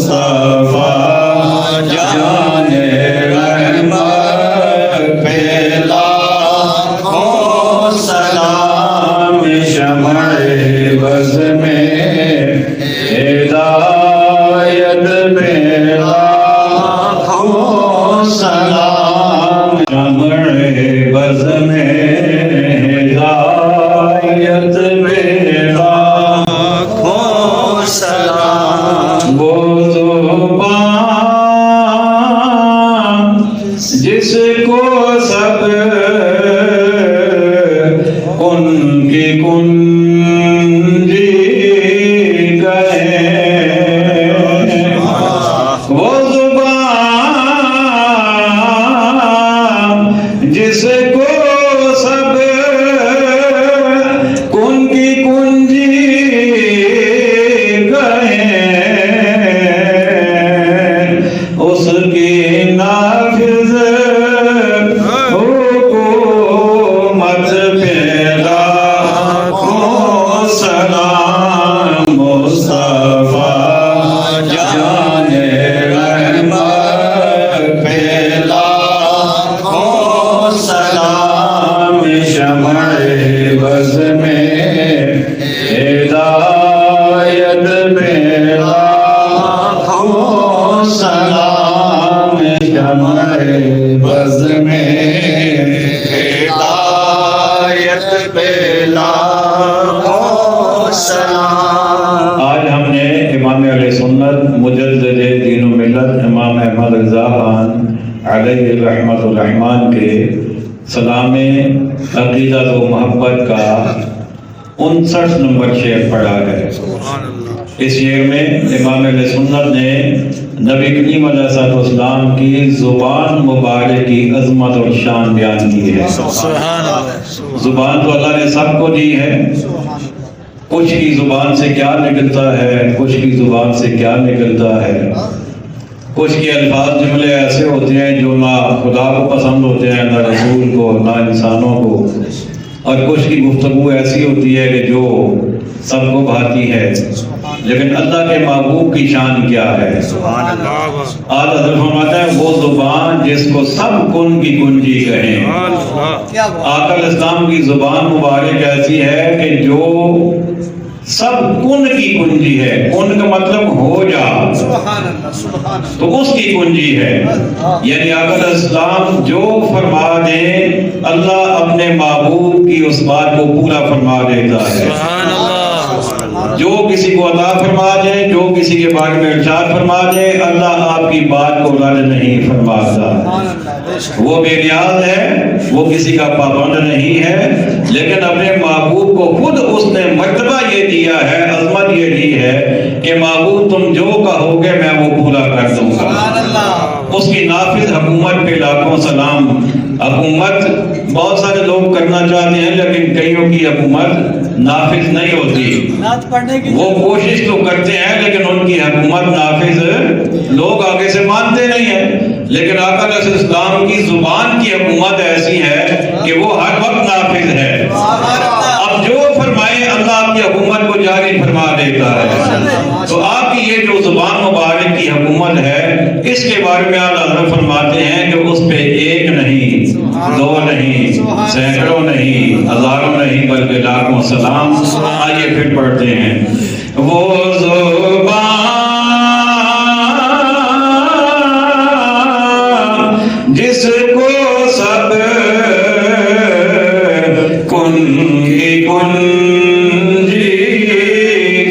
मुस्तफा जाने रहमत पे लाखों सलाम। शमए बज़ में हिदायत पे लाखों सलाम। शमए बज़ में हिदायत पे लाखों सलाम। वो ज़ुबान जिसको सब उनकी कुंजी गए, वो ज़ुबान जिसको सब उनकी कुंजी गए, उसकी नाफिज़ हुकूमत पे लाखों सलाम। मुस्तफा जाने रहमत पे लाखों सलाम। शमए बज़ में हिदायत पे लाखों सलाम। शमए बज़ में हिदायत पे लाखों सलाम। आज हमने इमाम अहले सुन्नत मुजद्दिद दीन व मिल्लत इमाम अहमद रज़ा खान अलैहि रहमतुर रहमान के सलामे अक़ीदत व मोहब्बत का 59 नंबर शेर पढ़ा है। इस शेर में इमाम अहले सुन्नत ने नबी करीम अलैहिस्सलाम की ज़ुबान मुबारक की अज़मत और शान बयान की है। ज़ुबान तो अल्लाह ने सबको दी है, कुछ की ज़ुबान से क्या निकलता है, कुछ की ज़ुबान से क्या निकलता है। कुछ के अल्फाज जुमले ऐसे होते हैं जो ना खुदा को पसंद होते हैं, ना रसूल को, ना इंसानों को, और कुछ की गुफ्तगू ऐसी होती है कि जो सबको भाती है। लेकिन अल्लाह के महबूब की शान क्या है। आज हज़रत फरमाता है वो ज़ुबान जिसको सब कुन की कुंजी कहें। आका इस्लाम की ज़ुबान मुबारक ऐसी है कि जो सब कुन की कुंजी है। कुन का मतलब हो जा, तो उसकी कुंजी है। यानी आका इस्लाम जो फरमा दे अल्लाह अपने महबूब की उस बात को पूरा फरमा देता है। जो किसी को अता फरमा दे, जो किसी के बारे में इरशाद फरमा दे, अल्लाह आपकी बात को रद्द नहीं फरमाता। वो बेनियाज है, वो किसी का पाबंद नहीं है, लेकिन अपने महबूब को खुद उसने मर्तबा ये दिया है, अजमत ये दी है कि महबूब तुम जो कहोगे मैं वो पूरा कर दूंगा। उसकी नाफिज हुकूमत पे लाखों सलाम। हुकूमत बहुत सारे लोग करना चाहते हैं, लेकिन कईयों की हुकूमत नाफिज नहीं होती। वो कोशिश तो करते हैं, लेकिन उनकी हुकूमत नाफिज लोग आगे से मानते नहीं है। लेकिन आका इस्लाम की जुबान की हुकूमत ऐसी है कि वो हर वक्त नाफिज है। अब जो फरमाए अल्लाह आपकी हुकूमत को जारी फरमा देता है। तो आपकी ये जो जुबान मुबारक की हुकूमत है, इसके बारे में अल्लाह फरमाते हैं कि उस पे एक नहीं, दो नहीं, सैकड़ों नहीं, हजारों नहीं, बल्कि लाखों सलाम। आइए फिर पढ़ते हैं। वो ज़ुबान जिसको सब कुन की कुंजी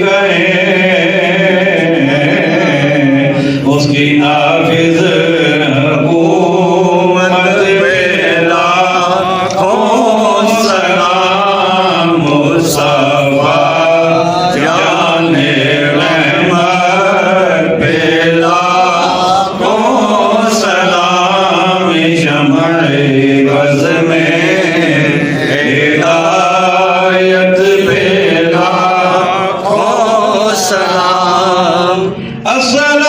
गए, उसकी नाफिज हुकूमत पे लाखों सलाम। मुस्तफा जाने रहमत पे लाखों सलाम। शमए बज़ में हिदायत पे लाखों सलाम। अस्सलाम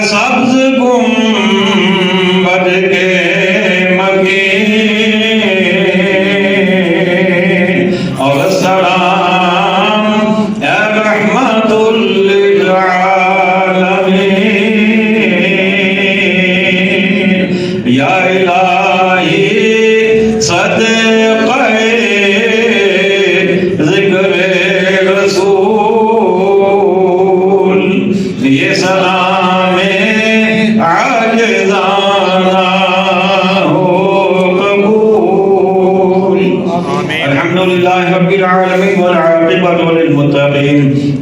सब्ज़ गुंबद के मकीन, और सलाम रहमतुल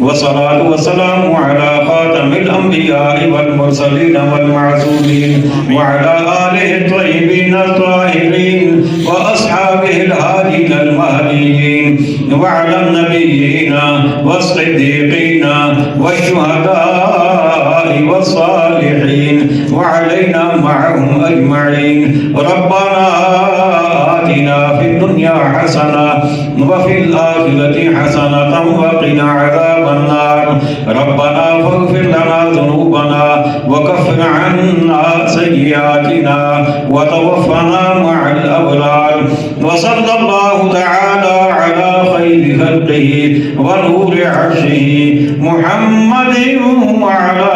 वस्सलातु वस्सलामु अला खातमिल अंबियाइ वल मुरसलीन वल मासूमीन व अला आलिहि त्वय्यिबीन ताहिरीन व अस्हाबिहिल हादीन अल महदीयीन व अला नबिय्यीन वस्सिद्दीकीन वश्शुहदाइ वस्सालिहीन व अलैना मअहुम अजमईन रब्बना आतिना फिद दुनिया हसना व फिल आखिरति हसनतन व क़िना अज़ाबन नार रब्बना फ़ग़फ़िर लना ज़ुनूबना व कफ़्फ़िर अन्ना सय्यिआतिना व तवफ़्फ़ना मअल अबरार व सल्लल्लाहु तआला अला खैरि ख़ल्क़िही व नूरि अर्शिही मुहम्मदिन व अला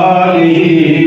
आलिही